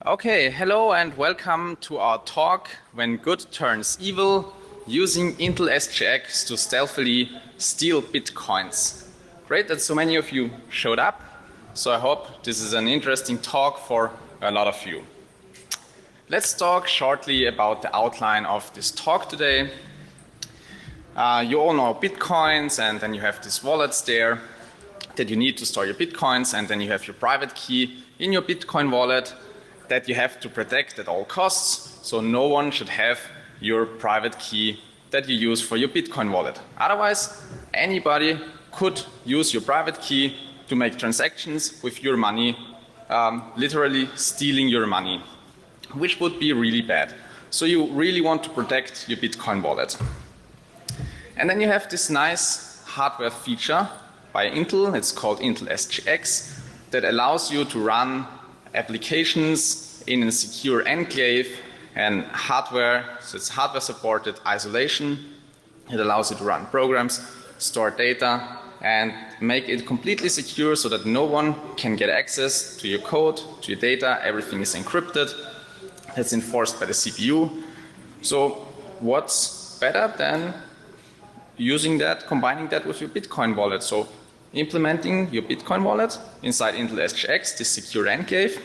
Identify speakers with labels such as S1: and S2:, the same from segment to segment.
S1: Okay, hello and welcome to our talk When Good Turns Evil, using Intel SGX to stealthily steal bitcoins. Great that so many of you showed up, so I hope this is an interesting talk for a lot of you. Let's talk shortly about the outline of this talk today. You all know bitcoins, and then you have these wallets there that you need to store your bitcoins, and then you have your private key in your Bitcoin wallet that you have to protect at all costs, so no one should have your private key that you use for your Bitcoin wallet. Otherwise, anybody could use your private key to make transactions with your money, literally stealing your money, which would be really bad. So you really want to protect your Bitcoin wallet. And then you have this nice hardware feature by Intel, it's called Intel SGX, that allows you to run applications in a secure enclave and hardware, so it's hardware supported isolation. It allows you to run programs, store data, and make it completely secure so that no one can get access to your code, to your data. Everything is encrypted. It's enforced by the CPU. So what's better than using that, combining that with your Bitcoin wallet? So implementing your Bitcoin wallet inside Intel SGX, this secure enclave,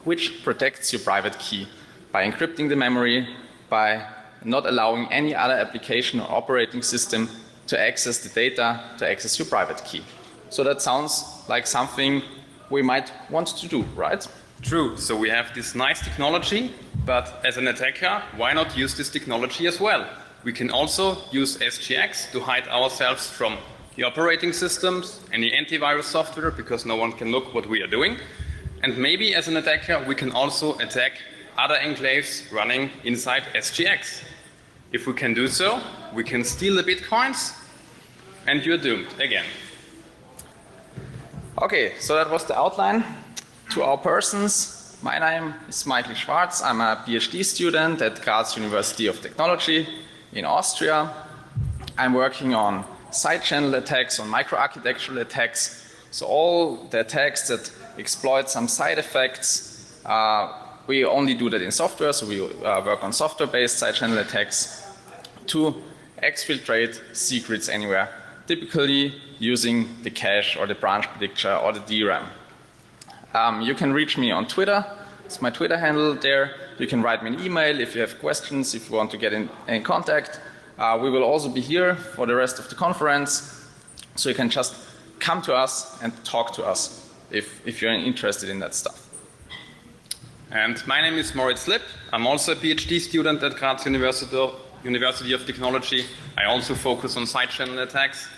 S1: which protects your private key by encrypting the memory, by not allowing any other application or operating system to access the data, to access your private key. So that sounds like something we might want to do, right?
S2: True. So we have this nice technology, but as an attacker, why not use this technology as well? We can also use SGX to hide ourselves from the operating systems, any antivirus software, because no one can look what we are doing. And maybe as an attacker, we can also attack other enclaves running inside SGX. If we can do so, we can steal the bitcoins and you're doomed again.
S1: Okay, so that was the outline. To our persons, my name is Michael Schwartz. I'm a PhD student at Graz University of Technology in Austria. I'm working on side channel attacks, on microarchitectural attacks. So all the attacks that exploit some side effects, we only do that in software. So we work on software-based side channel attacks to exfiltrate secrets anywhere, typically using the cache or the branch predictor or the DRAM. You can reach me on Twitter. It's my Twitter handle there. You can write me an email if you have questions, if you want to get in contact. We will also be here for the rest of the conference, so you can just come to us and talk to us if you're interested in that stuff.
S2: And my name is Moritz Lipp. I'm also a PhD student at Graz University of Technology. I also focus on side channel attacks.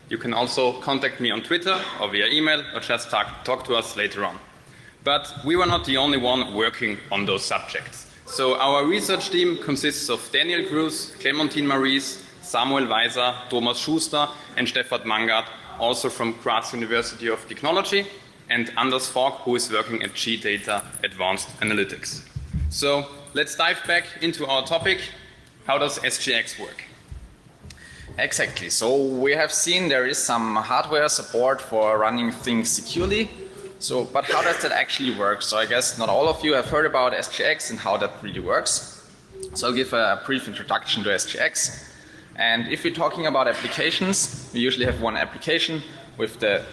S2: You can also contact me on Twitter or via email or just talk to us later on. But we were not the only one working on those subjects. So our research team consists of Daniel Cruz, Clementine Maries, Samuel Weiser, Thomas Schuster and Stefan Mangard, also from Graz University of Technology, and Anders Fogg, who is working at G-Data Advanced Analytics. So let's dive back into our topic. How does SGX work?
S1: Exactly. So we have seen there is some hardware support for running things securely. So, but how does that actually work? So I guess not all of you have heard about SGX and how that really works. So I'll give a brief introduction to SGX. And if we're talking about applications, we usually have one application with the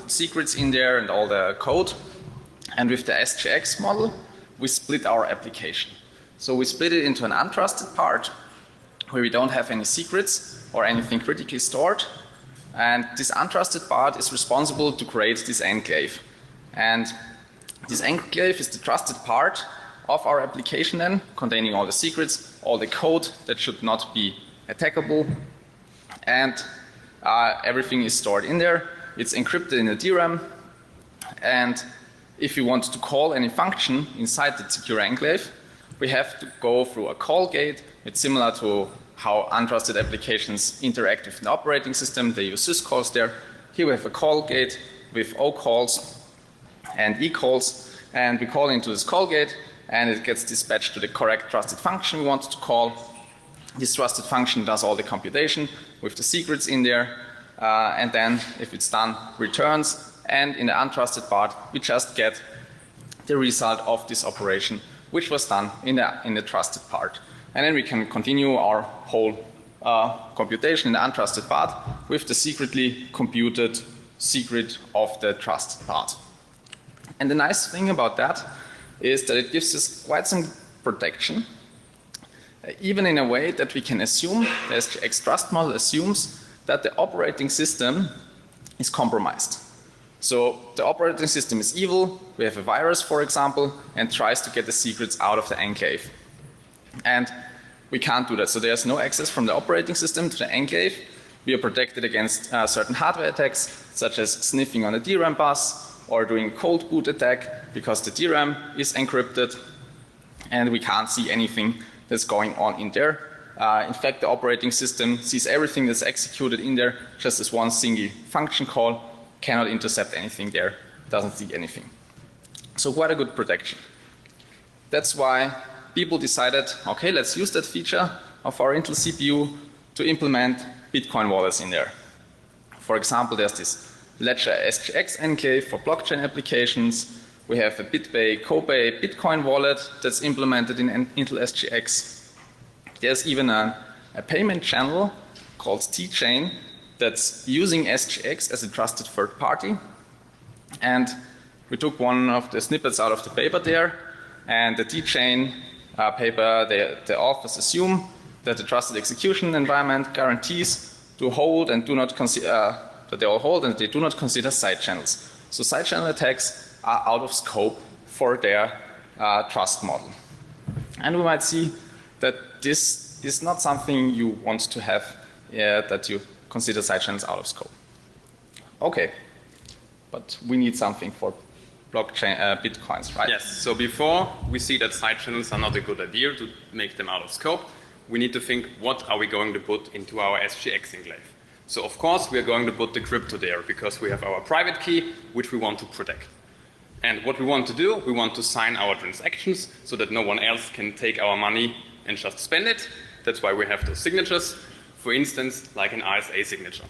S1: secrets in there and all the code. And with the SGX model, we split our application. So we split it into an untrusted part where we don't have any secrets or anything critically stored. And this untrusted part is responsible to create this enclave. And this enclave is the trusted part of our application then, containing all the secrets, all the code that should not be attackable. And everything is stored in there. It's encrypted in a DRAM. And if we want to call any function inside the secure enclave, we have to go through a call gate. It's similar to how untrusted applications interact with the operating system. They use syscalls there. Here we have a call gate with O calls and E calls, and we call into this call gate and it gets dispatched to the correct trusted function we want to call. This trusted function does all the computation with the secrets in there, and then if it's done, returns, and in the untrusted part we just get the result of this operation, which was done in the trusted part. And then we can continue our whole computation in the untrusted part with the secretly computed secret of the trusted part. And the nice thing about that is that it gives us quite some protection, even in a way that we can assume, the SGX trust model assumes that the operating system is compromised. So the operating system is evil, we have a virus, for example, and tries to get the secrets out of the enclave. And we can't do that, so there's no access from the operating system to the enclave. We are protected against certain hardware attacks, such as sniffing on a DRAM bus or doing a cold boot attack, because the DRAM is encrypted and we can't see anything that's going on in there. In fact, the operating system sees everything that's executed in there just as one single function call, cannot intercept anything there, doesn't see anything. So quite a good protection. That's why people decided, okay, let's use that feature of our Intel CPU to implement Bitcoin wallets in there. For example, there's this Ledger SGX enclave for blockchain applications. We have a BitBay Kobe Bitcoin wallet that's implemented in Intel SGX. There's even a payment channel called T-Chain that's using SGX as a trusted third party. And we took one of the snippets out of the paper there, and the T-Chain paper, the authors assume that the trusted execution environment guarantees to hold and do not consider that they all hold and they do not consider side channels. So side channel attacks are out of scope for their trust model. And we might see that this is not something you want to have, that you consider side channels out of scope. Okay, but we need something for blockchain bitcoins, right?
S2: Yes, so before we see that side channels are not a good idea to make them out of scope, we need to think, what are we going to put into our SGX enclave? So of course we are going to put the crypto there because we have our private key which we want to protect. And what we want to do, we want to sign our transactions so that no one else can take our money and just spend it. That's why we have those signatures, for instance, like an Rsa signature.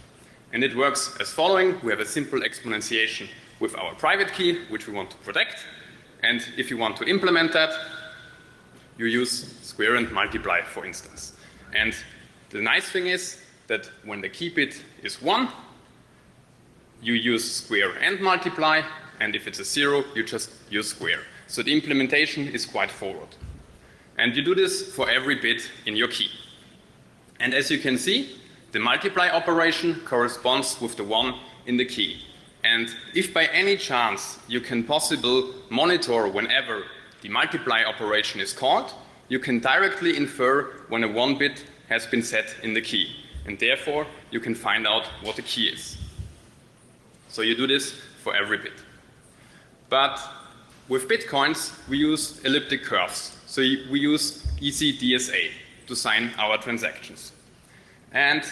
S2: And it works as following. We have a simple exponentiation with our private key, which we want to protect. And if you want to implement that, you use square and multiply, for instance. And the nice thing is that when the key bit is 1, you use square and multiply, and if it's a 0, you just use square. So the implementation is quite forward. And you do this for every bit in your key. And as you can see, the multiply operation corresponds with the 1 in the key. And if by any chance you can possibly monitor whenever the multiply operation is called, you can directly infer when a 1 bit has been set in the key. And therefore, you can find out what the key is. So you do this for every bit. But with Bitcoins, we use elliptic curves. So we use ECDSA to sign our transactions. And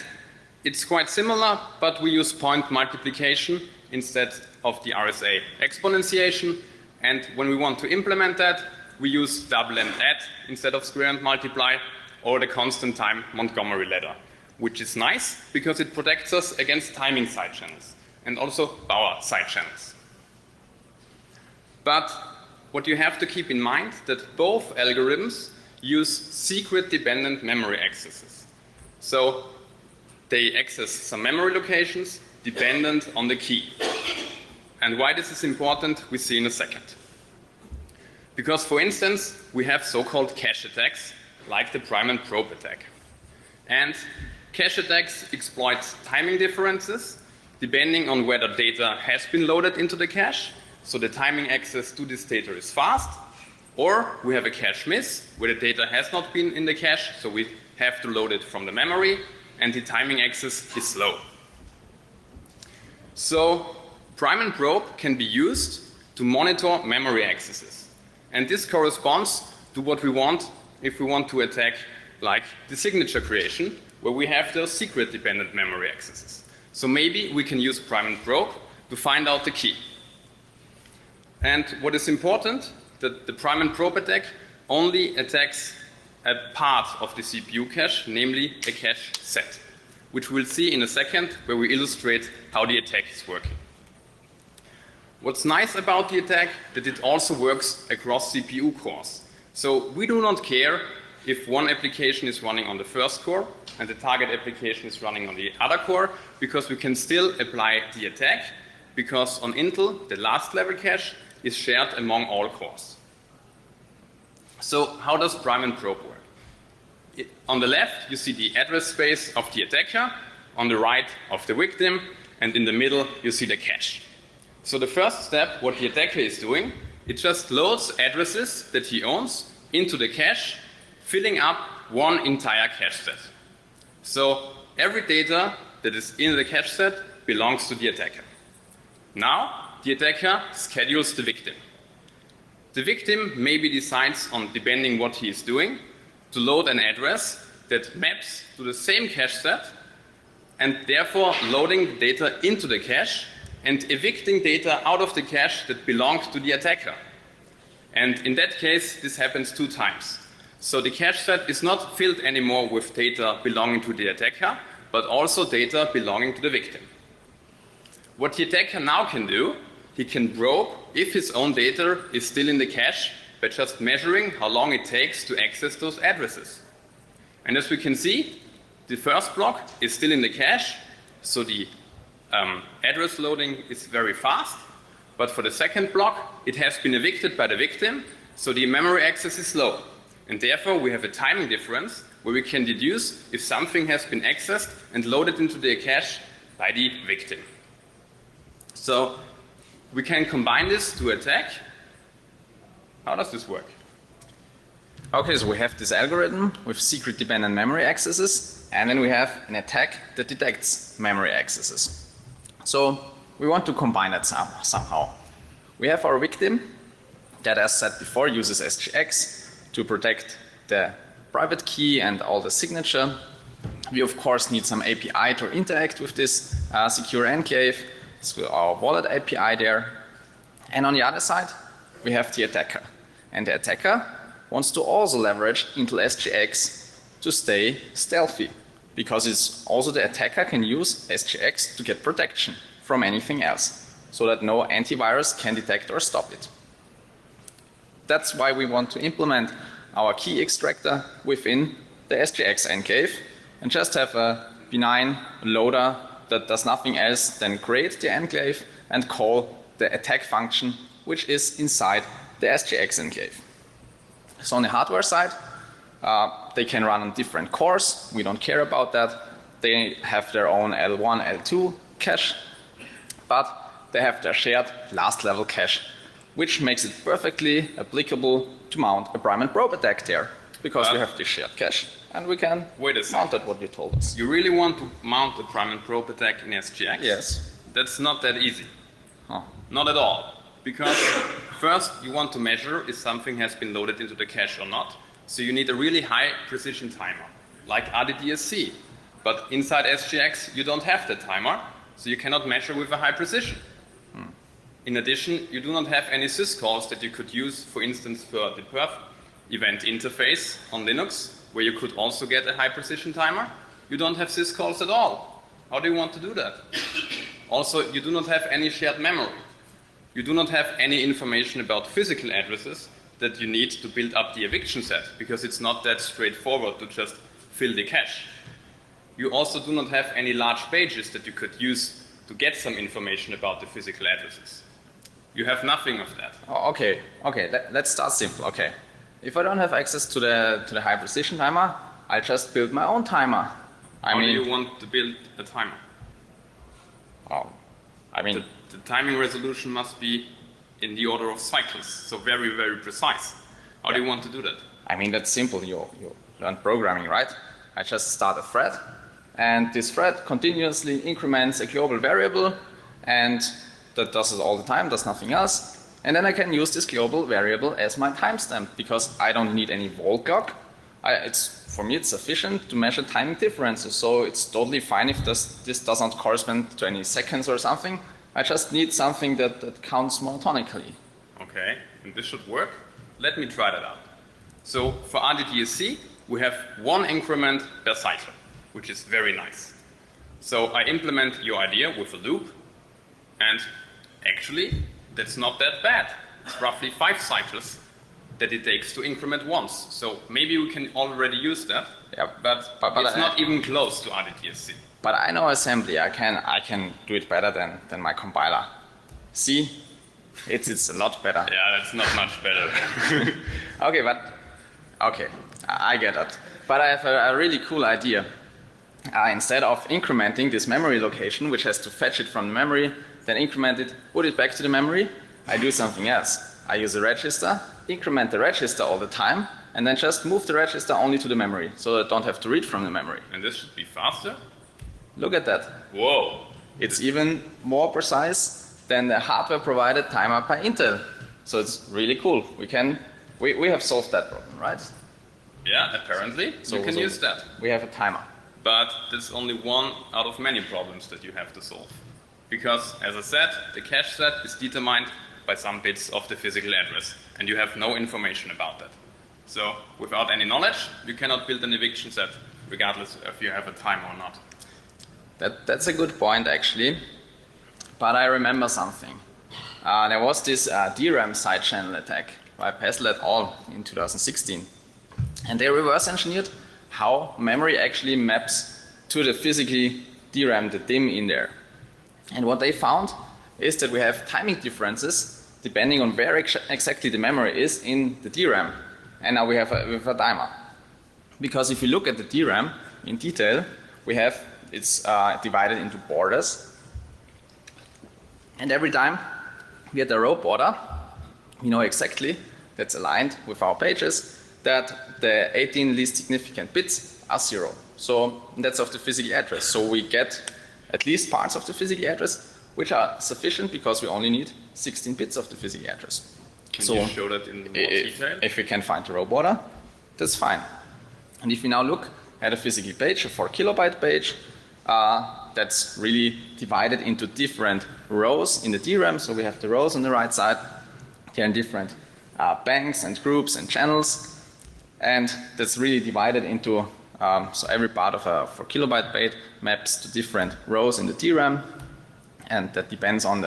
S2: it's quite similar, but we use point multiplication instead of the RSA exponentiation. And when we want to implement that, we use double and add instead of square and multiply, or the constant time Montgomery ladder, which is nice because it protects us against timing side channels and also Bauer side channels. But what you have to keep in mind that both algorithms use secret dependent memory accesses. So they access some memory locations dependent on the key. And why this is important, we see in a second. Because, for instance, we have so-called cache attacks, like the prime and probe attack. And cache attacks exploit timing differences depending on whether data has been loaded into the cache, so the timing access to this data is fast, or we have a cache miss, where the data has not been in the cache, so we have to load it from the memory, and the timing access is slow. So prime and probe can be used to monitor memory accesses. And this corresponds to what we want if we want to attack like the signature creation, where we have those secret dependent memory accesses. So maybe we can use prime and probe to find out the key. And what is important, that the prime and probe attack only attacks a part of the CPU cache, namely a cache set, which we'll see in a second, where we illustrate how the attack is working. What's nice about the attack that it also works across CPU cores. So we do not care if one application is running on the first core and the target application is running on the other core, because we can still apply the attack, because on Intel, the last level cache is shared among all cores. So how does prime and probe work? On the left, you see the address space of the attacker, on the right of the victim, and in the middle, you see the cache. So the first step, what the attacker is doing, it just loads addresses that he owns into the cache, filling up one entire cache set. So every data that is in the cache set belongs to the attacker. Now, the attacker schedules the victim. The victim maybe decides on, depending what he is doing, to load an address that maps to the same cache set, and therefore loading the data into the cache and evicting data out of the cache that belonged to the attacker. And in that case, this happens 2 times. So the cache set is not filled anymore with data belonging to the attacker, but also data belonging to the victim. What the attacker now can do, he can probe if his own data is still in the cache by just measuring how long it takes to access those addresses. And as we can see, the first block is still in the cache, so the address loading is very fast. But for the second block, it has been evicted by the victim, so the memory access is slow. And therefore, we have a timing difference where we can deduce if something has been accessed and loaded into the cache by the victim. So we can combine this to attack. How does this work?
S1: Okay, so we have this algorithm with secret dependent memory accesses, and then we have an attack that detects memory accesses. So we want to combine that somehow. We have our victim that, as said before, uses SGX to protect the private key and all the signature. We of course need some API to interact with this secure enclave. So our wallet API there. And on the other side, we have the attacker. And the attacker wants to also leverage Intel SGX to stay stealthy, because it's also the attacker can use SGX to get protection from anything else, so that no antivirus can detect or stop it. That's why we want to implement our key extractor within the SGX enclave and just have a benign loader that does nothing else than create the enclave and call the attack function, which is inside the SGX enclave. So on the hardware side, they can run on different cores. We don't care about that. They have their own L1, L2 cache, but they have their shared last level cache, which makes it perfectly applicable to mount a prime and probe attack there, because we have this shared cache and we can mount it what you told us.
S2: You really want to mount a prime and probe attack in SGX?
S1: Yes.
S2: That's not that easy.
S1: Huh.
S2: Not at all. Because first you want to measure if something has been loaded into the cache or not. So you need a really high precision timer, like RDDSC. But inside SGX you don't have that timer, so you cannot measure with a high precision. In addition, you do not have any syscalls that you could use, for instance, for the perf event interface on Linux, where you could also get a high precision timer. You don't have syscalls at all. How do you want to do that? Also, you do not have any shared memory. You do not have any information about physical addresses that you need to build up the eviction set, because it's not that straightforward to just fill the cache. You also do not have any large pages that you could use to get some information about the physical addresses. You have nothing of that.
S1: Oh, okay, let's start simple. Okay, if I don't have access to the high precision timer, I'll just build my own timer.
S2: How do you want to build a timer?
S1: Oh, I mean,
S2: the timing resolution must be in the order of cycles, so very, very precise. How do you want to do that?
S1: I mean, that's simple. You learn programming, right? I just start a thread, and this thread continuously increments a global variable, and that does it all the time, does nothing else. And then I can use this global variable as my timestamp, because I don't need any wall clock. For me, it's sufficient to measure timing differences, so it's totally fine if this does not correspond to any seconds or something. I just need something that counts monotonically.
S2: Okay, and this should work. Let me try that out. So for RDDSC, we have one increment per cycle, which is very nice. So I implement your idea with a loop, and actually, that's not that bad. It's roughly 5 cycles that it takes to increment once. So maybe we can already use that,
S1: Yeah,
S2: but it's not even close to RDTSC.
S1: But I know assembly. I can do it better than my compiler. See, it's a lot better.
S2: Yeah, that's not much better.
S1: Okay, I get it. But I have a really cool idea. Instead of incrementing this memory location, which has to fetch it from the memory, then increment it, put it back to the memory, I do something else. I use a register, increment the register all the time, and then just move the register only to the memory, so that I don't have to read from the memory.
S2: And this should be faster?
S1: Look at that.
S2: Whoa.
S1: It's even more precise than the hardware-provided timer by Intel. So it's really cool. We have solved that problem, right?
S2: Yeah, apparently. So you can use that.
S1: We have a timer.
S2: But that's only one out of many problems that you have to solve. Because, as I said, the cache set is determined by some bits of the physical address, and you have no information about that. So, without any knowledge, you cannot build an eviction set, regardless if you have a timer or not.
S1: That's a good point, actually. But I remember something. There was this DRAM side channel attack by Pestle et al. In 2016. And they reverse engineered how memory actually maps to the physically DRAM, the DIMM in there. And what they found is that we have timing differences depending on where exactly the memory is in the DRAM. And now we have a timer. Because if you look at the DRAM in detail, it's divided into borders. And every time we get a row border, we know exactly, that's aligned with our pages, that the 18 least significant bits are 0. So that's of the physical address. So we get at least parts of the physical address, which are sufficient because we only need 16 bits of the physical address.
S2: Can you show that in more detail?
S1: If we can find the row border, that's fine. And if we now look at a physical page, a 4 kilobyte page, that's really divided into different rows in the DRAM. So we have the rows on the right side. They're in different banks and groups and channels. And that's really divided into, so every part of a 4 kilobyte page maps to different rows in the DRAM. And that depends on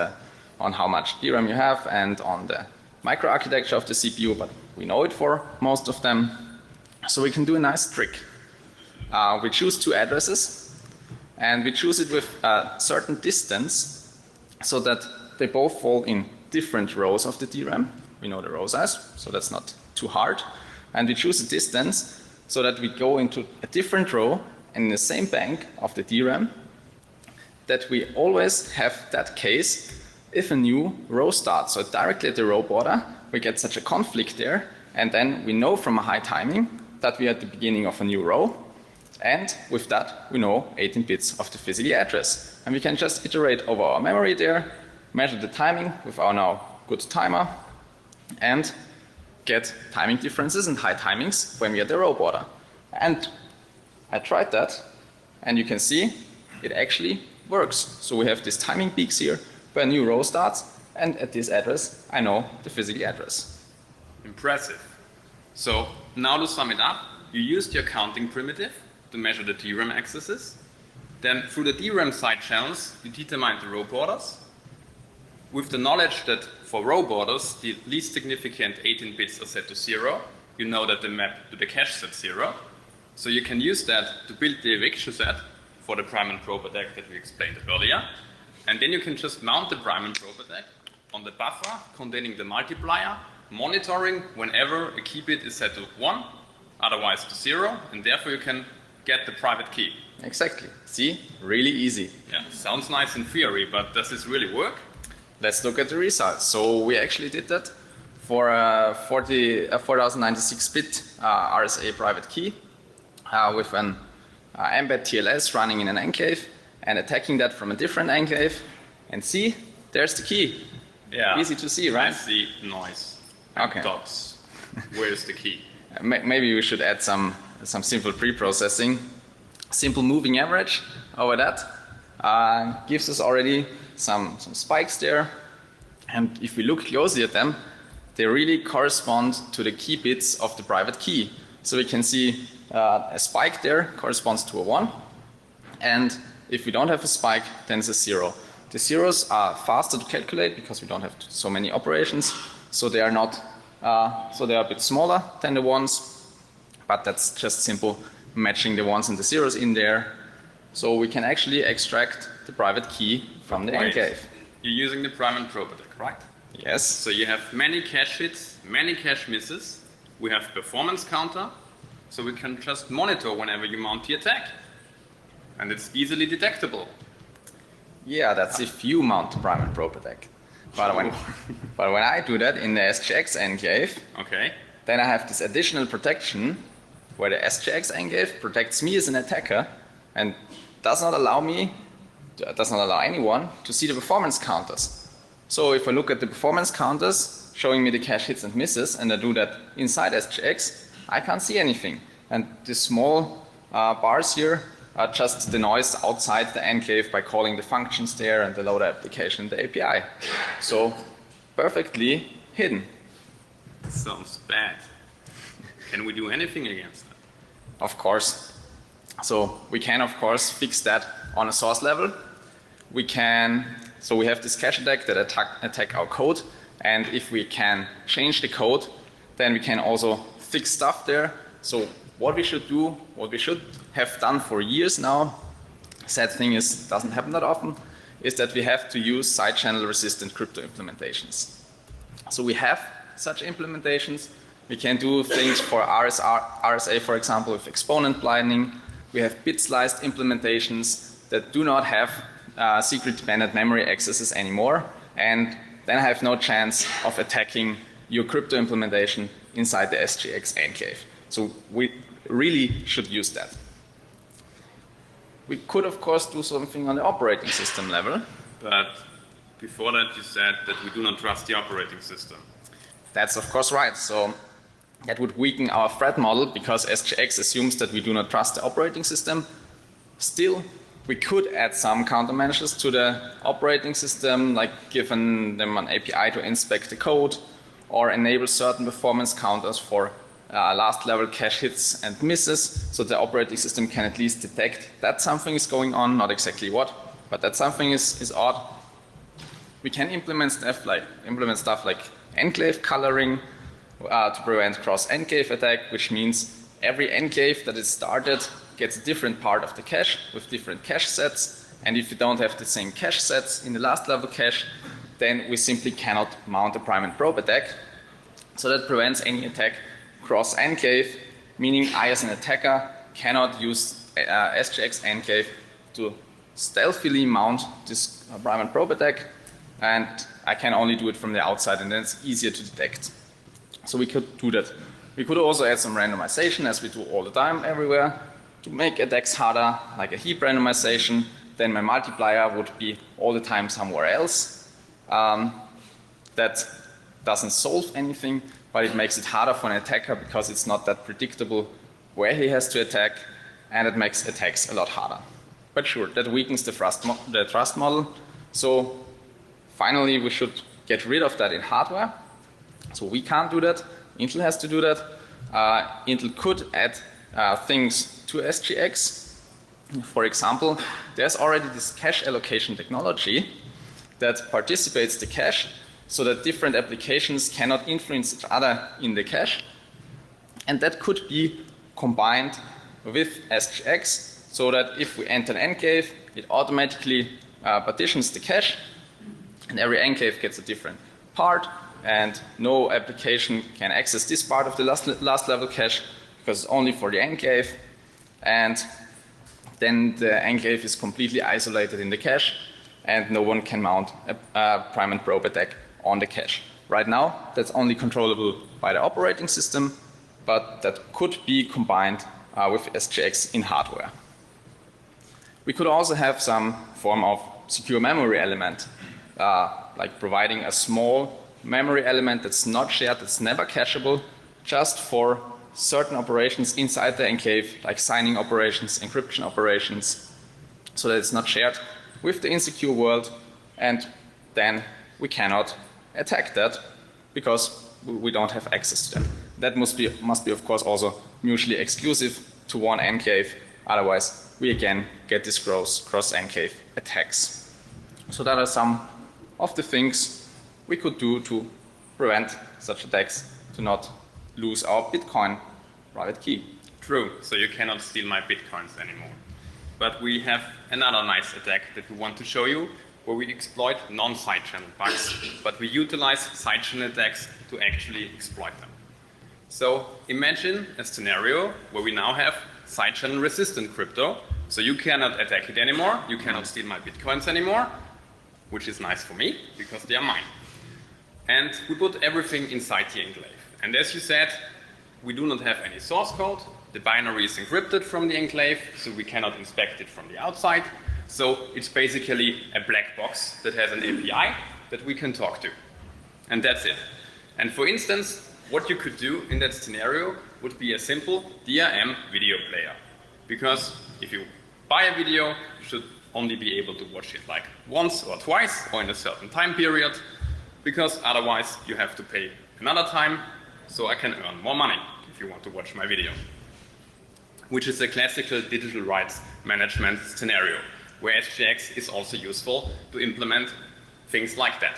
S1: how much DRAM you have and on the microarchitecture of the CPU, but we know it for most of them. So we can do a nice trick. We choose 2 addresses, and we choose it with a certain distance so that they both fall in different rows of the DRAM. We know the row size, so that's not too hard. And we choose a distance so that we go into a different row in the same bank of the DRAM, that we always have that case if a new row starts. So directly at the row border, we get such a conflict there, and then we know from a high timing that we are at the beginning of a new row, and with that we know 18 bits of the physical address. And we can just iterate over our memory there, measure the timing with our now good timer, and get timing differences and high timings when we are at the row border. And I tried that, and you can see it actually works. So we have these timing peaks here where a new row starts, and at this address I know the physical address.
S2: Impressive. So now to sum it up, you used your counting primitive to measure the DRAM accesses. Then through the DRAM side channels, you determined the row borders. With the knowledge that for row borders, the least significant 18 bits are set to 0, you know that the map to the cache set 0. So you can use that to build the eviction set for the prime and probe attack that we explained earlier. And then you can just mount the prime and probe attack on the buffer containing the multiplier, monitoring whenever a key bit is set to 1, otherwise to 0, and therefore you can get the private key.
S1: Exactly. See? Really easy.
S2: Yeah, sounds nice in theory, but does this really work?
S1: Let's look at the results. So we actually did that for a 4096-bit RSA private key with an embed TLS running in an enclave and attacking that from a different enclave. And see, there's the key.
S2: Yeah.
S1: Easy to see, right?
S2: I see noise.
S1: Okay.
S2: Dots. Where's the key?
S1: Maybe we should add some simple pre-processing. Simple moving average over that gives us already some spikes there. And if we look closely at them, they really correspond to the key bits of the private key. So we can see a spike there corresponds to a 1. And if we don't have a spike, then it's a 0. The zeros are faster to calculate because we don't have so many operations, so they are not, so they are a bit smaller than the ones, but that's just simple matching the ones and the zeros in there. So we can actually extract the private key from the enclave.
S2: You're using the prime and probe attack, right?
S1: Yes.
S2: So you have many cache hits, many cache misses. We have performance counter, so we can just monitor whenever you mount the attack. And it's easily detectable.
S1: Yeah, that's if you mount the prime and probe attack. But when I do that in the SGX enclave,
S2: okay,
S1: then I have this additional protection where the SGX enclave protects me as an attacker and does not allow anyone to see the performance counters. So if I look at the performance counters showing me the cache hits and misses, and I do that inside SGX, I can't see anything. And the small bars here are just the noise outside the enclave by calling the functions there and the loader application, the API. So perfectly hidden.
S2: Sounds bad. Can we do anything against that?
S1: Of course. So we can of course fix that on a source level. We have this cache attack that attack our code, and if we can change the code, then we can also fix stuff there. So what we should do, what we should have done for years now, sad thing is, doesn't happen that often, is that we have to use side channel resistant crypto implementations. So we have such implementations. We can do things for RSA, for example, with exponent blinding. We have bit sliced implementations that do not have secret dependent memory accesses anymore, and then I have no chance of attacking your crypto implementation inside the SGX enclave. So we really should use that. We could of course do something on the operating system level.
S2: But before that you said that we do not trust the operating system.
S1: That's of course right. So that would weaken our threat model because SGX assumes that we do not trust the operating system. Still, we could add some countermeasures to the operating system, like giving them an API to inspect the code or enable certain performance counters for last level cache hits and misses, so the operating system can at least detect that something is going on, not exactly what, but that something is odd. We can implement stuff like enclave coloring to prevent cross-enclave attack, which means every enclave that is started gets a different part of the cache with different cache sets, and if you don't have the same cache sets in the last level cache, then we simply cannot mount a prime and probe attack. So that prevents any attack cross-enclave, meaning I as an attacker cannot use SGX enclave to stealthily mount this prime and probe attack, and I can only do it from the outside, and then it's easier to detect. So we could do that. We could also add some randomization, as we do all the time everywhere, to make attacks harder, like a heap randomization. Then my multiplier would be all the time somewhere else. That doesn't solve anything, but it makes it harder for an attacker because it's not that predictable where he has to attack, and it makes attacks a lot harder. But sure, that weakens the trust model. So finally, we should get rid of that in hardware. So we can't do that. Intel has to do that. Intel could add things to SGX. For example, there's already this cache allocation technology that participates the cache so that different applications cannot influence each other in the cache. And that could be combined with SGX so that if we enter an enclave, it automatically partitions the cache, and every enclave gets a different part, and no application can access this part of the last level cache because it's only for the enclave, and then the enclave is completely isolated in the cache and no one can mount a prime and probe attack on the cache. Right now, that's only controllable by the operating system, but that could be combined with SGX in hardware. We could also have some form of secure memory element, like providing a small memory element that's not shared, that's never cacheable, just for certain operations inside the enclave, like signing operations, encryption operations, so that it's not shared with the insecure world, and then we cannot attack that because we don't have access to them. That must be of course also mutually exclusive to one enclave, otherwise we again get these cross-enclave attacks. So that are some of the things we could do to prevent such attacks to not lose our Bitcoin private key.
S2: True, so you cannot steal my Bitcoins anymore. But we have another nice attack that we want to show you, where we exploit non-side-channel bugs, but we utilize side-channel attacks to actually exploit them. So imagine a scenario where we now have side-channel resistant crypto, so you cannot attack it anymore, you cannot steal my Bitcoins anymore, which is nice for me, because they are mine. And we put everything inside the enclave. And as you said, we do not have any source code. The binary is encrypted from the enclave, so we cannot inspect it from the outside. So it's basically a black box that has an API that we can talk to. And that's it. And for instance, what you could do in that scenario would be a simple DRM video player. Because if you buy a video, you should only be able to watch it like once or twice or in a certain time period, because otherwise you have to pay another time, so I can earn more money if you want to watch my video. Which is a classical digital rights management scenario, where SGX is also useful to implement things like that.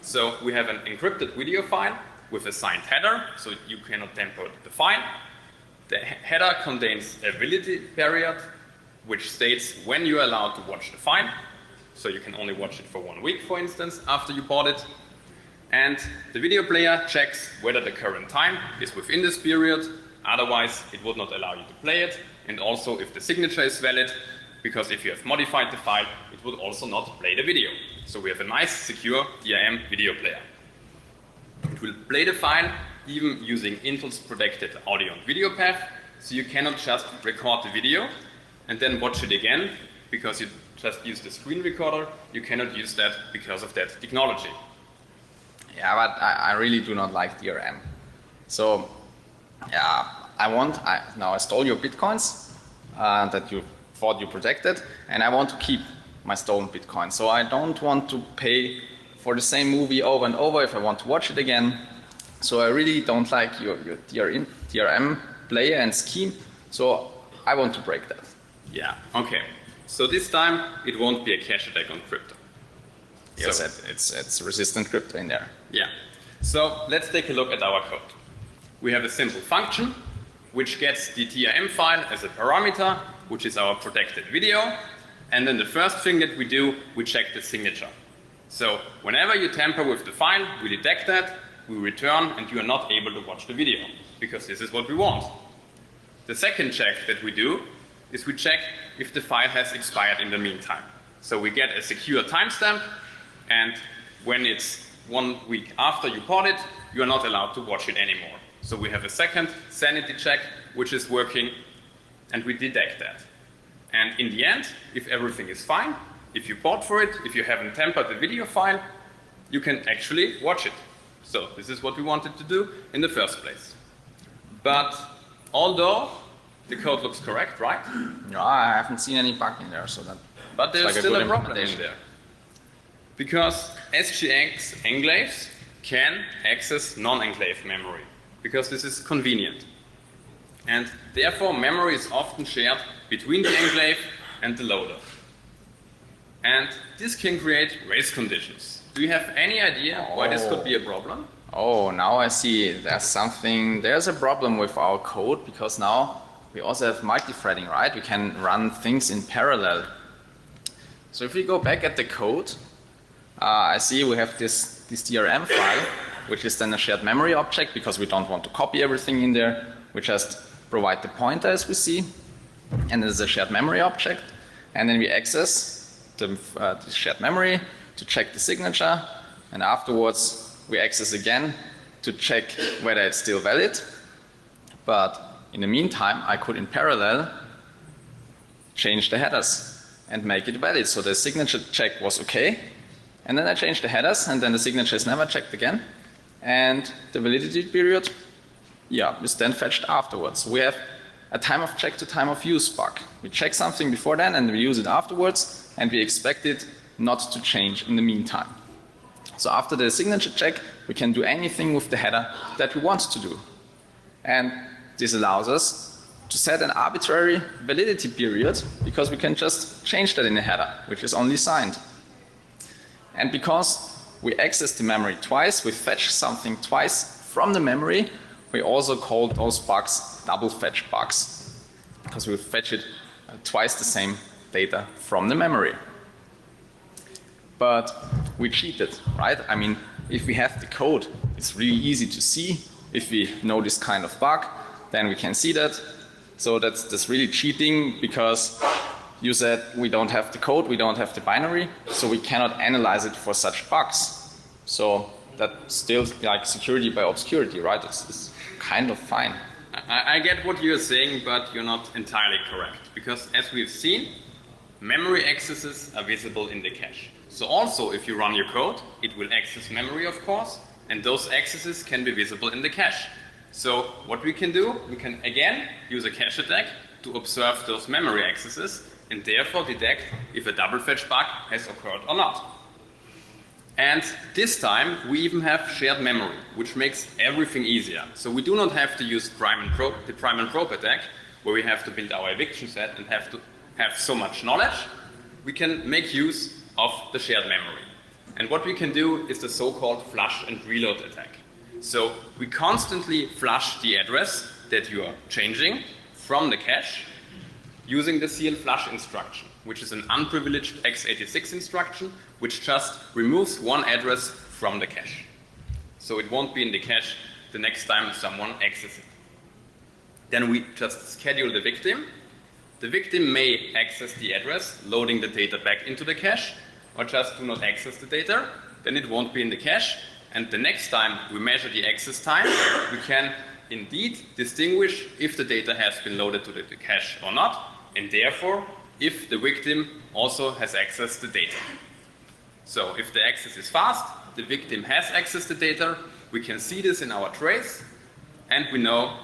S2: So we have an encrypted video file with a signed header, so you cannot tamper the file. The header contains a validity period, which states when you are allowed to watch the file. So you can only watch it for 1 week, for instance, after you bought it. And the video player checks whether the current time is within this period, otherwise it would not allow you to play it, and also if the signature is valid, because if you have modified the file, it would also not play the video. So we have a nice, secure DRM video player. It will play the file even using Intel's protected audio and video path, so you cannot just record the video and then watch it again because you just use the screen recorder. You cannot use that because of that technology.
S1: Yeah, but I really do not like DRM. So, yeah, now I stole your Bitcoins that you thought you protected, and I want to keep my stolen Bitcoin. So I don't want to pay for the same movie over and over if I want to watch it again. So I really don't like your DRM player and scheme. So I want to break that.
S2: Yeah, okay. So this time it won't be a cash attack on crypto.
S1: Yes, so, it's resistant crypto in there.
S2: Yeah. So let's take a look at our code. We have a simple function which gets the DRM file as a parameter, which is our protected video. And then the first thing that we do, we check the signature. So whenever you tamper with the file, we detect that, we return, and you are not able to watch the video, because this is what we want. The second check that we do is we check if the file has expired in the meantime. So we get a secure timestamp, and when it's 1 week after you bought it, you are not allowed to watch it anymore. So we have a second sanity check, which is working, and we detect that. And in the end, if everything is fine, if you bought for it, if you haven't tampered the video file, you can actually watch it. So this is what we wanted to do in the first place. But although the code looks correct, right?
S1: No, I haven't seen any bug in there, so that.
S2: But there's still a problem in there. Because SGX enclaves can access non-enclave memory, because this is convenient. And therefore memory is often shared between the enclave and the loader. And this can create race conditions. Do you have any idea why this could be a problem?
S1: Oh, now I see. There's a problem with our code, because now we also have multi-threading, right? We can run things in parallel. So if we go back at the code, I see we have this DRM file, which is then a shared memory object, because we don't want to copy everything in there. We just provide the pointer, as we see, and there's a shared memory object. And then we access the shared memory to check the signature, and afterwards we access again to check whether it's still valid. But in the meantime, I could in parallel change the headers and make it valid. So the signature check was okay, and then I changed the headers, and then the signature is never checked again, and the validity period, is then fetched afterwards. We have a time of check to time of use bug. We check something before then and we use it afterwards, and we expect it not to change in the meantime. So after the signature check, we can do anything with the header that we want to do. And this allows us to set an arbitrary validity period, because we can just change that in the header, which is only signed. And because we access the memory twice, we fetch something twice from the memory, we also call those bugs double fetch bugs, because we fetch it twice the same data from the memory. But we cheated, right? I mean, if we have the code, it's really easy to see. If we know this kind of bug, then we can see that. So that's really cheating, because you said we don't have the code, we don't have the binary, so we cannot analyze it for such bugs. So that's still like security by obscurity, right? It's kind of fine.
S2: I get what you're saying, but you're not entirely correct. Because as we've seen, memory accesses are visible in the cache. So also, if you run your code, it will access memory, of course, and those accesses can be visible in the cache. So what we can do, we can again use a cache attack to observe those memory accesses and therefore detect if a double fetch bug has occurred or not. And this time we even have shared memory, which makes everything easier. So we do not have to use the prime and probe attack, where we have to build our eviction set and have to have so much knowledge. We can make use of the shared memory. And what we can do is the so-called flush and reload attack. So we constantly flush the address that you are changing from the cache using the clflush instruction, which is an unprivileged x86 instruction, which just removes one address from the cache. So it won't be in the cache the next time someone accesses it. Then we just schedule the victim. The victim may access the address, loading the data back into the cache, or just do not access the data. Then it won't be in the cache. And the next time we measure the access time, we can indeed distinguish if the data has been loaded to the cache or not, and therefore if the victim also has accessed the data. So if the access is fast, the victim has accessed the data, we can see this in our trace, and we know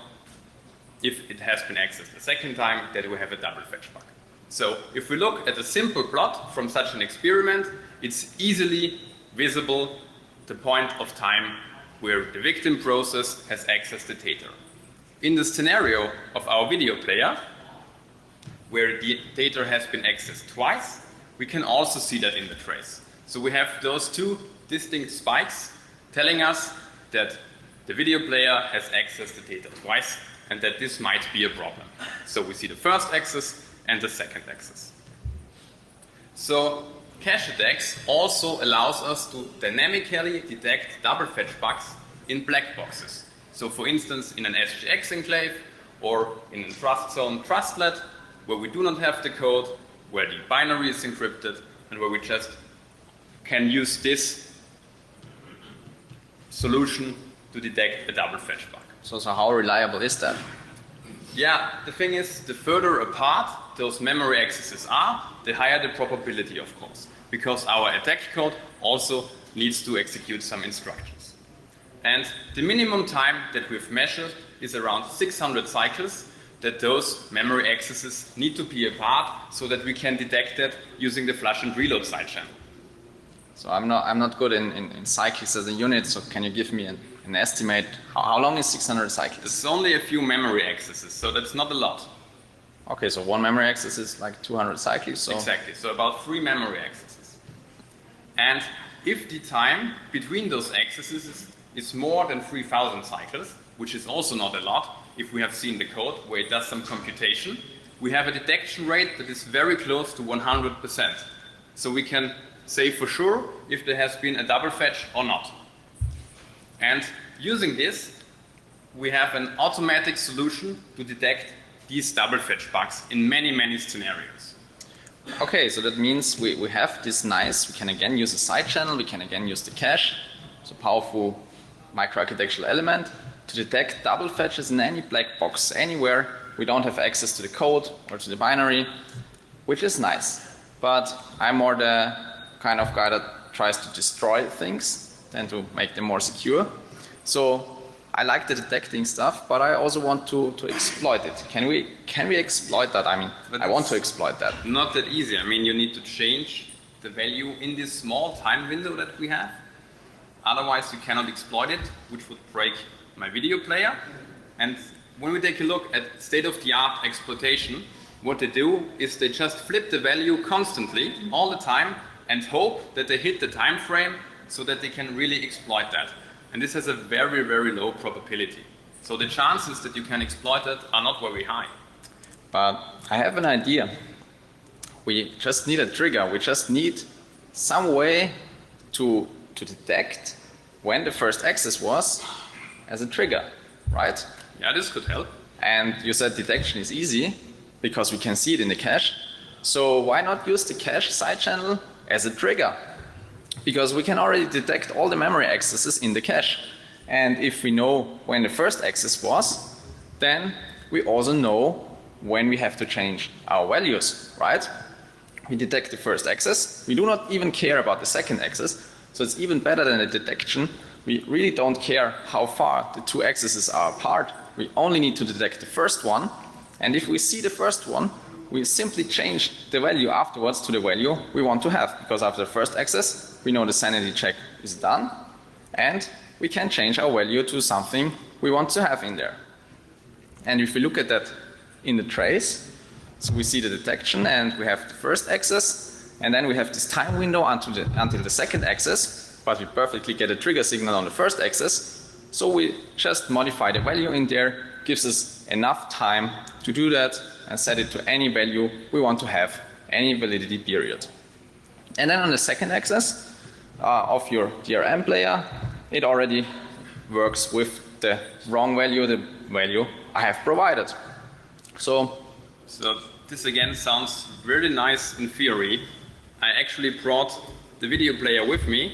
S2: if it has been accessed a second time that we have a double fetch bug. So if we look at a simple plot from such an experiment, it's easily visible the point of time where the victim process has accessed the data. In the scenario of our video player, where the data has been accessed twice, we can also see that in the trace. So we have those two distinct spikes telling us that the video player has accessed the data twice and that this might be a problem. So we see the first access and the second access. So cache attacks also allows us to dynamically detect double fetch bugs in black boxes. So for instance, in an SGX enclave or in a trust zone trustlet, where we do not have the code, where the binary is encrypted, and where we just can use this solution to detect a double fetch bug.
S1: So how reliable is that?
S2: Yeah, the thing is, the further apart those memory accesses are, the higher the probability, of course, because our attack code also needs to execute some instructions. And the minimum time that we've measured is around 600 cycles that those memory accesses need to be apart so that we can detect that using the flush and reload sidechain.
S1: So I'm not good in cycles as a unit, so can you give me an estimate? How long is 600 cycles?
S2: It's only a few memory accesses, so that's not a lot.
S1: Okay, so one memory access is like 200 cycles. So
S2: exactly, so about 3 memory accesses. And if the time between those accesses is more than 3000 cycles, which is also not a lot, if we have seen the code where it does some computation, we have a detection rate that is very close to 100%. So we can say for sure if there has been a double fetch or not. And using this, we have an automatic solution to detect these double fetch bugs in many, many scenarios.
S1: Okay, so that means we have this nice, we can again use a side channel, we can again use the cache, it's a powerful microarchitectural element to detect double fetches in any black box, anywhere we don't have access to the code or to the binary, which is nice. But I'm more the kind of guy that tries to destroy things than to make them more secure. So I like the detecting stuff, but I also want to exploit it. Can we exploit that? I mean, I want to exploit that.
S2: Not that easy. I mean, you need to change the value in this small time window that we have. Otherwise, you cannot exploit it, which would break my video player. And when we take a look at state-of-the-art exploitation, what they do is they just flip the value constantly, all the time, and hope that they hit the time frame so that they can really exploit that. And this has a very, very low probability. So the chances that you can exploit it are not very high.
S1: But I have an idea. We just need a trigger. We just need some way to detect when the first access was as a trigger, right?
S2: Yeah, this could help.
S1: And you said detection is easy because we can see it in the cache. So why not use the cache side channel as a trigger? Because we can already detect all the memory accesses in the cache. And if we know when the first access was, then we also know when we have to change our values, right? We detect the first access. We do not even care about the second access. So it's even better than a detection. We really don't care how far the two accesses are apart. We only need to detect the first one. And if we see the first one, we simply change the value afterwards to the value we want to have. Because after the first access, we know the sanity check is done. And we can change our value to something we want to have in there. And if we look at that in the trace, so we see the detection and we have the first access. And then we have this time window until the second access, but we perfectly get a trigger signal on the first access. So we just modify the value in there, gives us enough time to do that and set it to any value we want to have, any validity period. And then on the second access of your DRM player, it already works with the wrong value, the value I have provided. So
S2: this again sounds really nice in theory. I actually brought the video player with me,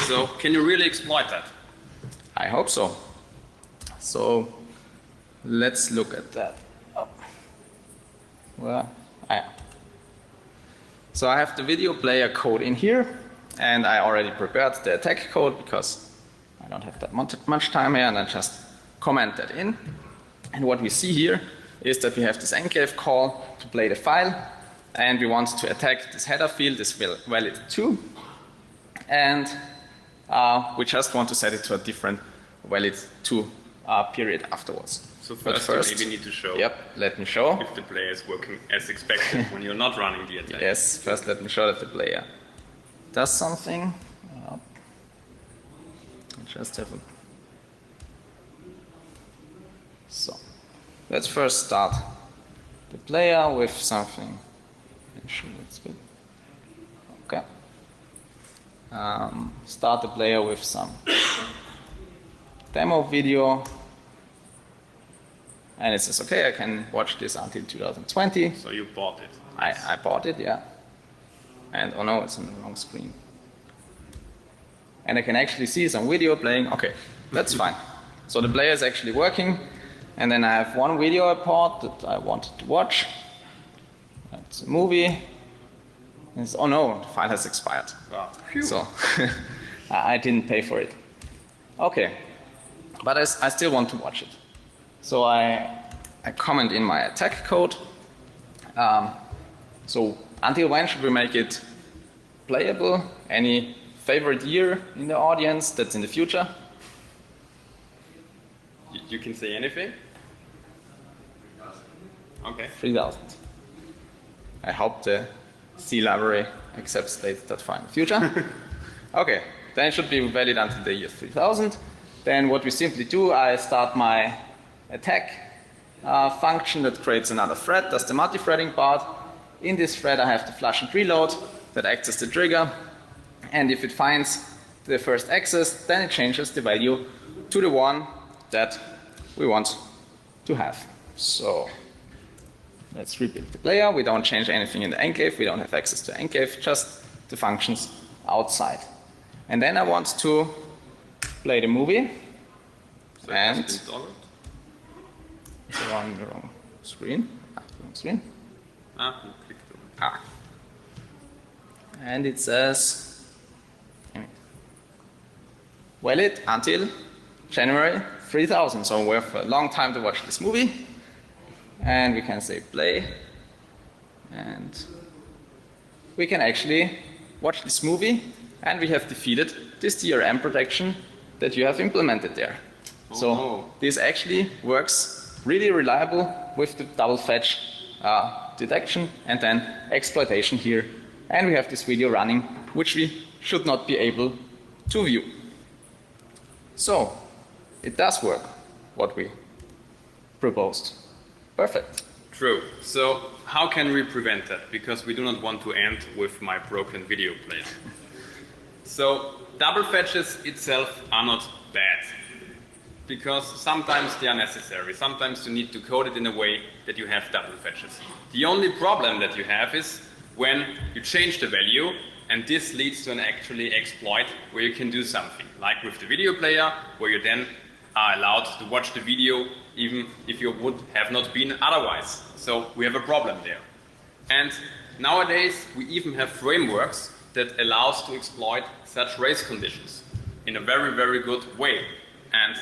S2: so can you really exploit that?
S1: I hope so. So let's look at that. Oh. Well, so I have the video player code in here, and I already prepared the attack code because I don't have that much time here, and I just comment that in. And what we see here is that we have this enclave call to play the file. And we want to attack this header field, this valid 2. And we just want to set it to a different valid 2 period afterwards.
S2: So first you maybe need to show.
S1: Yep, let me show.
S2: If the player is working as expected when you're not running the attack.
S1: Yes, first let me show that the player does something. I just have a... So, let's first start the player with something. That's good. Okay. Start the player with some demo video. And it says, okay, I can watch this until 2020.
S2: So you bought it?
S1: I bought it, yeah. And oh no, it's on the wrong screen. And I can actually see some video playing. Okay, that's fine. So the player is actually working. And then I have one video report that I wanted to watch. It's a movie. Oh no, the file has expired.
S2: Wow.
S1: So I didn't pay for it. Okay, but I still want to watch it. So I comment in my attack code. So until when should we make it playable? Any favorite year in the audience that's in the future?
S2: You can say anything? Okay.
S1: 3000. I hope the C library accepts data.file in the future. Okay, then it should be valid until the year 3000. Then what we simply do, I start my attack function that creates another thread, does the multi-threading part. In this thread I have the flush and reload that acts as the trigger. And if it finds the first access, then it changes the value to the one that we want to have. So let's rebuild the player. We don't change anything in the enclave. We don't have access to enclave, just the functions outside. And then I want to play the movie.
S2: So
S1: and
S2: it's
S1: the wrong screen. Wrong screen.
S2: you clicked on it.
S1: And it says valid until January 3000. So we have a long time to watch this movie. And we can say play. And we can actually watch this movie. And we have defeated this DRM protection that you have implemented there.
S2: Oh,
S1: so
S2: no.
S1: this actually works really reliable with the double fetch detection and then exploitation here and we have this video running, which we should not be able to view. So, it does work, what we proposed. Perfect.
S2: True. So how can we prevent that? Because we do not want to end with my broken video player. So double fetches itself are not bad, because sometimes they are necessary. Sometimes you need to code it in a way that you have double fetches. The only problem that you have is when you change the value, and this leads to an actually exploit where you can do something, like with the video player, where you then are allowed to watch the video even if you would have not been otherwise. So we have a problem there. And nowadays we even have frameworks that allow us to exploit such race conditions in a very, very good way. And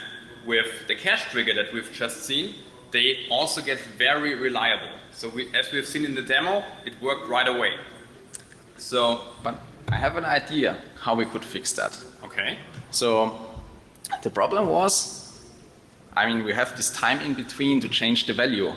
S2: with the cache trigger that we've just seen, they also get very reliable. So as we've seen in the demo, it worked right away. So,
S1: but I have an idea how we could fix that.
S2: Okay.
S1: So the problem was, I mean, we have this time in between to change the value,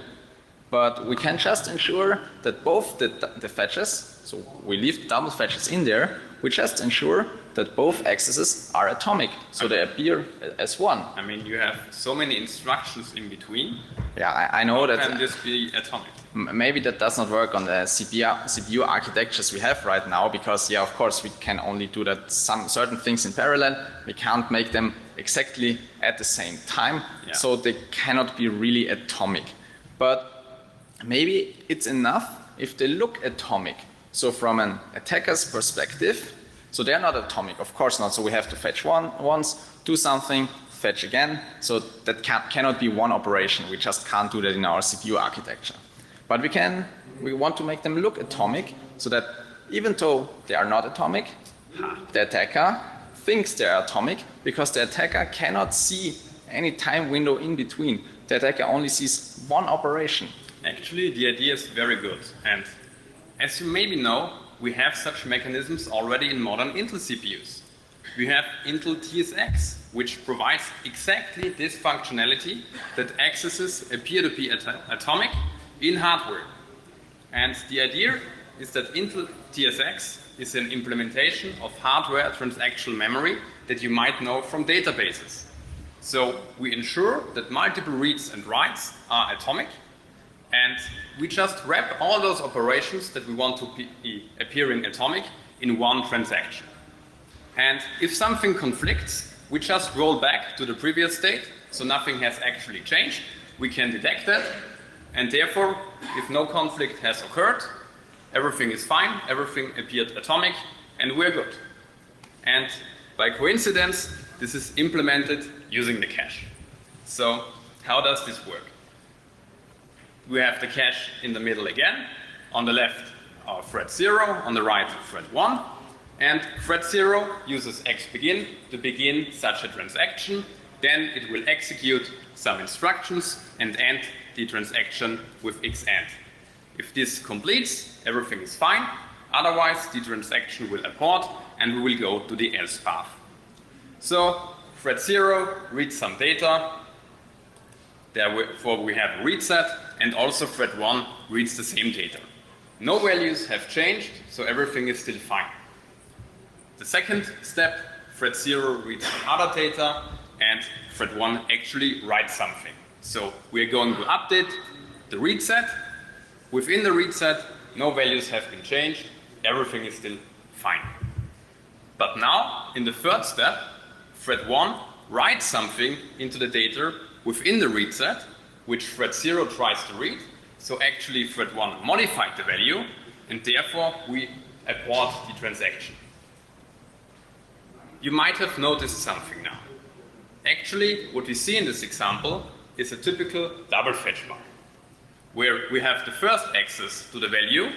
S1: but we can just ensure that both the fetches, so we leave the double fetches in there, we just ensure that both accesses are atomic, so they appear as one.
S2: I mean, you have so many instructions in between.
S1: Yeah, I know that.
S2: How can this be atomic?
S1: Maybe that does not work on the CPU architectures we have right now, because yeah, of course we can only do that some certain things in parallel. We can't make them exactly at the same time, so they cannot be really atomic. But maybe it's enough if they look atomic. So from an attacker's perspective, so they're not atomic, of course not. So we have to fetch once, do something, fetch again. So that cannot be one operation. We just can't do that in our CPU architecture. But we want to make them look atomic, so that even though they are not atomic, the attacker thinks they're atomic, because the attacker cannot see any time window in between. The attacker only sees one operation.
S2: Actually, the idea is very good. And as you maybe know, we have such mechanisms already in modern Intel CPUs. We have Intel TSX, which provides exactly this functionality, that accesses appear to be atomic in hardware. And the idea is that Intel TSX is an implementation of hardware transactional memory that you might know from databases. So we ensure that multiple reads and writes are atomic, and we just wrap all those operations that we want to be appearing atomic in one transaction. And if something conflicts, we just roll back to the previous state, so nothing has actually changed. We can detect that, and therefore, if no conflict has occurred, everything is fine, everything appeared atomic, and we're good. And by coincidence, this is implemented using the cache. So how does this work? We have the cache in the middle again. On the left, our thread 0, on the right, thread 1. And thread 0 uses xBegin to begin such a transaction. Then it will execute some instructions and end the transaction with xend. If this completes, everything is fine. Otherwise, the transaction will abort and we will go to the else path. So thread 0 reads some data. Therefore, we have a read set, and also thread 1 reads the same data. No values have changed, so everything is still fine. The second step, thread 0 reads some other data, and thread 1 actually writes something. So we're going to update the read set. Within the read set, no values have been changed, everything is still fine. But now, in the third step, thread 1 writes something into the data within the read set, which thread 0 tries to read. So actually thread 1 modified the value, and therefore we abort the transaction. You might have noticed something now. Actually, what we see in this example is a typical double fetch bug, where we have the first access to the value,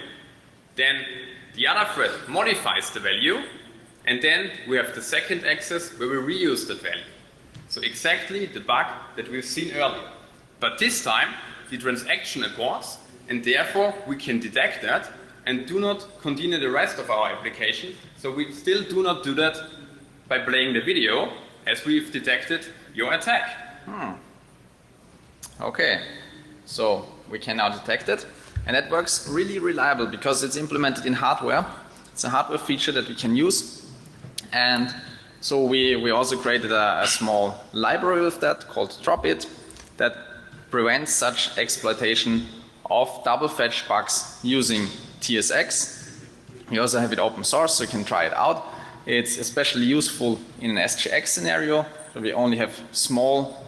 S2: then the other thread modifies the value, and then we have the second access where we reuse that value. So exactly the bug that we've seen earlier. But this time, the transaction aborts, and therefore we can detect that and do not continue the rest of our application. So we still do not do that by playing the video, as we've detected your attack.
S1: Okay, so we can now detect it, and that works really reliable because it's implemented in hardware, It's a hardware feature that we can use. And so we also created a small library with that called Dropit that prevents such exploitation of double fetch bugs using TSX. We also have it open source, so you can try it out. It's especially useful in an SGX scenario, so we only have small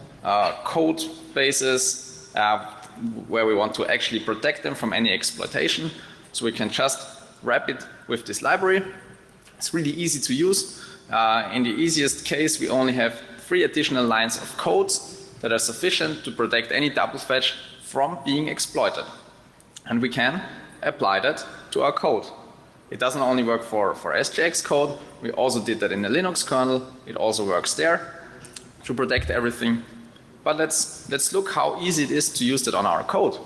S1: code bases where we want to actually protect them from any exploitation. So we can just wrap it with this library. It's really easy to use. In the easiest case, we only have 3 additional lines of code that are sufficient to protect any double fetch from being exploited. And we can apply that to our code. It doesn't only work for SGX code, we also did that in the Linux kernel. It also works there to protect everything. But let's look how easy it is to use that on our code.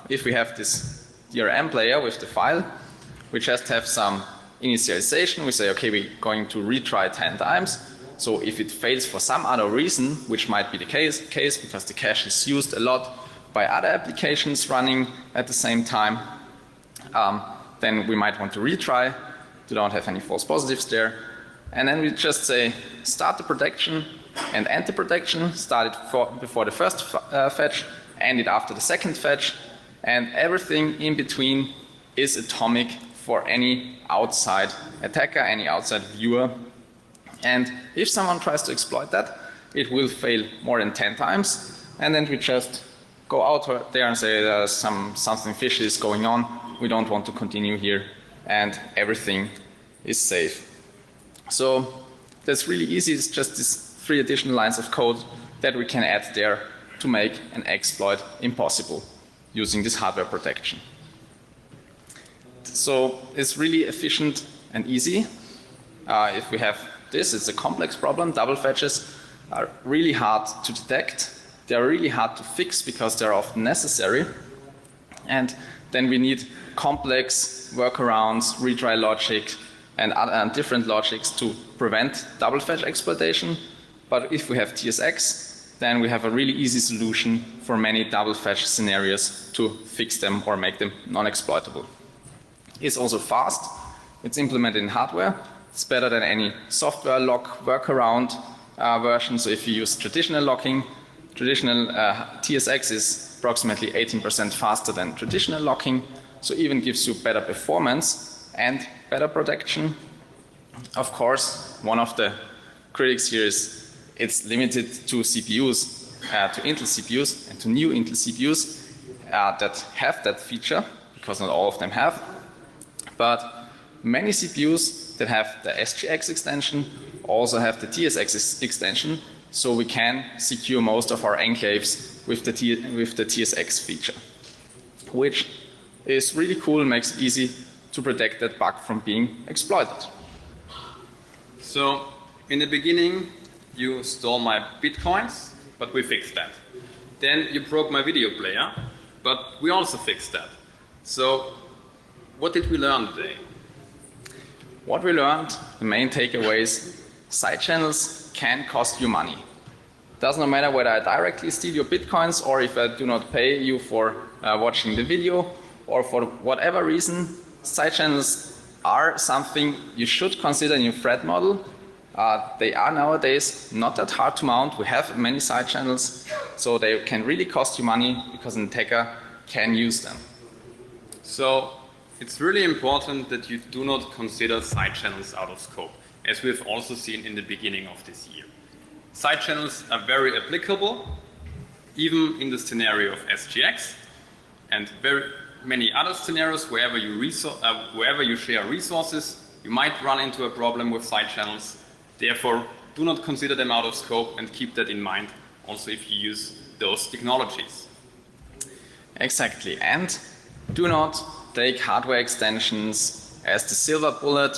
S1: If we have this DRM player with the file, we just have some initialization. We say, okay, we're going to retry 10 times. So if it fails for some other reason, which might be the case because the cache is used a lot by other applications running at the same time, then we might want to retry. We don't have any false positives there. And then we just say start the protection and end the protection, start it before the first fetch, end it after the second fetch, and everything in between is atomic for any outside attacker, any outside viewer. And if someone tries to exploit that, it will fail more than 10 times, and then we just go out there and say there's something fishy is going on, we don't want to continue here, and everything is safe. So that's really easy. It's just these 3 additional lines of code that we can add there to make an exploit impossible using this hardware protection. So it's really efficient and easy. If we have this, it's a complex problem. Double fetches are really hard to detect. They're really hard to fix because they're often necessary. And then we need complex workarounds, retry logic, and different logics to prevent double fetch exploitation. But if we have TSX, then we have a really easy solution for many double fetch scenarios to fix them or make them non-exploitable. It's also fast. It's implemented in hardware. It's better than any software lock workaround version. So if you use traditional locking, traditional TSX is approximately 18% faster than traditional locking. So even gives you better performance and better protection. Of course, one of the critics here is it's limited to CPUs, to Intel CPUs and to new Intel CPUs that have that feature, because not all of them have. But many CPUs that have the SGX extension also have the TSX extension, so we can secure most of our enclaves with the TSX feature, which is really cool, makes it easy to protect that bug from being exploited.
S2: So in the beginning, you stole my bitcoins, but we fixed that. Then you broke my video player, but we also fixed that. So what did we learn today?
S1: What we learned, the main takeaways, side channels can cost you money. Does not matter whether I directly steal your bitcoins or if I do not pay you for watching the video, or for whatever reason, side channels are something you should consider in your threat model. They are nowadays not that hard to mount. We have many side channels, so they can really cost you money because an attacker can use them.
S2: So it's really important that you do not consider side channels out of scope, as we've also seen in the beginning of this year. Side channels are very applicable, even in the scenario of SGX, and very many other scenarios wherever you share resources, you might run into a problem with side channels. Therefore, do not consider them out of scope and keep that in mind also if you use those technologies.
S1: Exactly, and do not take hardware extensions as the silver bullet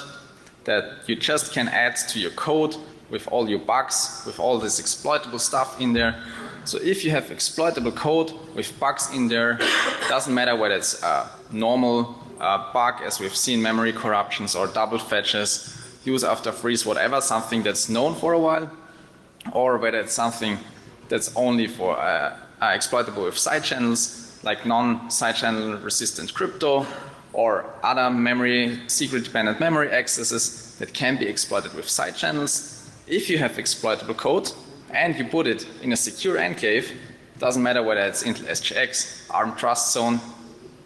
S1: that you just can add to your code with all your bugs, with all this exploitable stuff in there. So if you have exploitable code with bugs in there, it doesn't matter whether it's a normal bug, as we've seen, memory corruptions or double fetches, use after freeze, whatever, something that's known for a while, or whether it's something that's only for exploitable with side channels, like non-side channel resistant crypto, or other memory, secret-dependent memory accesses that can be exploited with side channels. If you have exploitable code and you put it in a secure enclave, doesn't matter whether it's Intel SGX, ARM Trust Zone,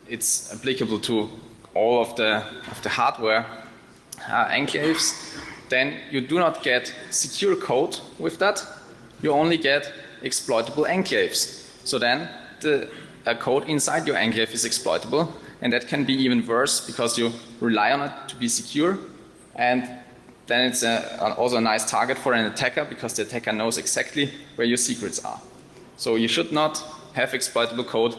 S1: it's applicable to all of the hardware enclaves, then you do not get secure code with that, you only get exploitable enclaves. So then the code inside your enclave is exploitable, and that can be even worse because you rely on it to be secure, and then it's also a nice target for an attacker because the attacker knows exactly where your secrets are. So you should not have exploitable code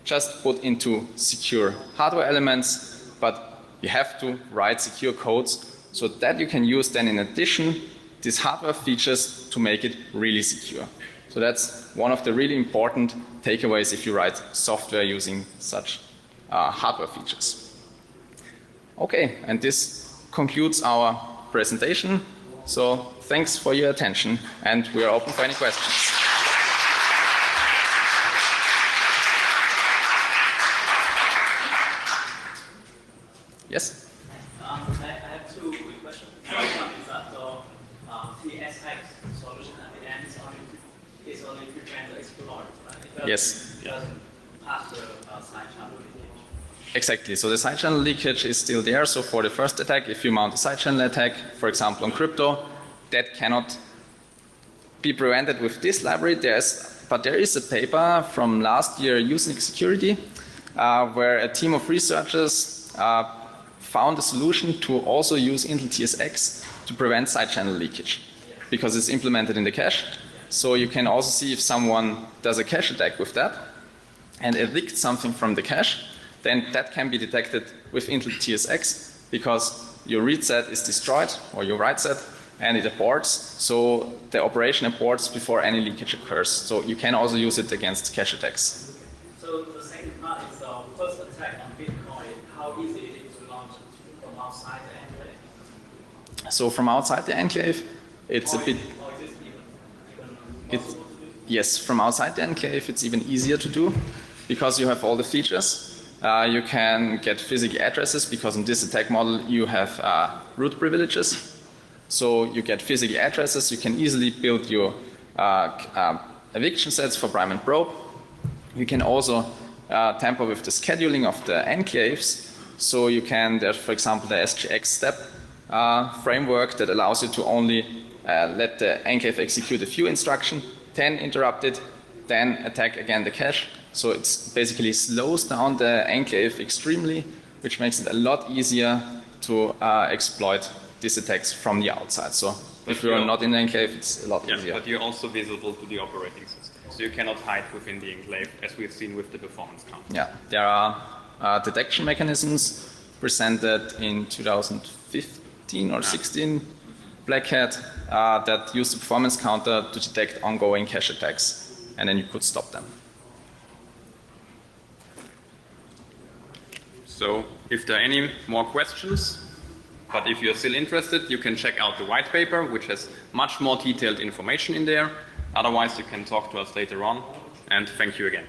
S1: just put into secure hardware elements, but you have to write secure codes so that you can use then in addition these hardware features to make it really secure. So that's one of the really important takeaways if you write software using such hardware features. Okay, and this concludes our presentation. So thanks for your attention, and we are open for any questions. Yes?
S3: I have two quick questions. First one is that the SX solution at the end is only prevent the exploit, right?
S1: Yes.
S3: It doesn't pass the side channel leakage.
S1: Exactly. So the side channel leakage is still there. So for the first attack, if you mount a side channel attack, for example on crypto, that cannot be prevented with this library. But there is a paper from last year, Using Security, where a team of researchers found a solution to also use Intel TSX to prevent side channel leakage because it's implemented in the cache. So you can also see if someone does a cache attack with that and evict something from the cache, then that can be detected with Intel TSX because your read set is destroyed or your write set and it aborts. So the operation aborts before any leakage occurs. So you can also use it against cache attacks.
S3: So the second part is the first attack on Bitcoin. How easy it is to launch from outside the enclave?
S1: So from outside the enclave, it's a bit. Yes, from outside the enclave, it's even easier to do because you have all the features. You can get physical addresses because in this attack model you have root privileges. So you get physical addresses. You can easily build your eviction sets for prime and probe. You can also tamper with the scheduling of the enclaves. So you can, there's for example the SGX step framework that allows you to only let the enclave execute a few instructions, then interrupt it, then attack again the cache. So it basically slows down the enclave extremely, which makes it a lot easier to exploit these attacks from the outside. So if you are not in the enclave, it's a lot easier.
S2: But you're also visible to the operating system. So you cannot hide within the enclave, as we've seen with the performance count.
S1: Yeah, there are detection mechanisms presented in 2015 or 16, Black Hat, that use the performance counter to detect ongoing cache attacks, and then you could stop them.
S2: So if there are any more questions, but if you're still interested, you can check out the white paper, which has much more detailed information in there. Otherwise, you can talk to us later on, and thank you again.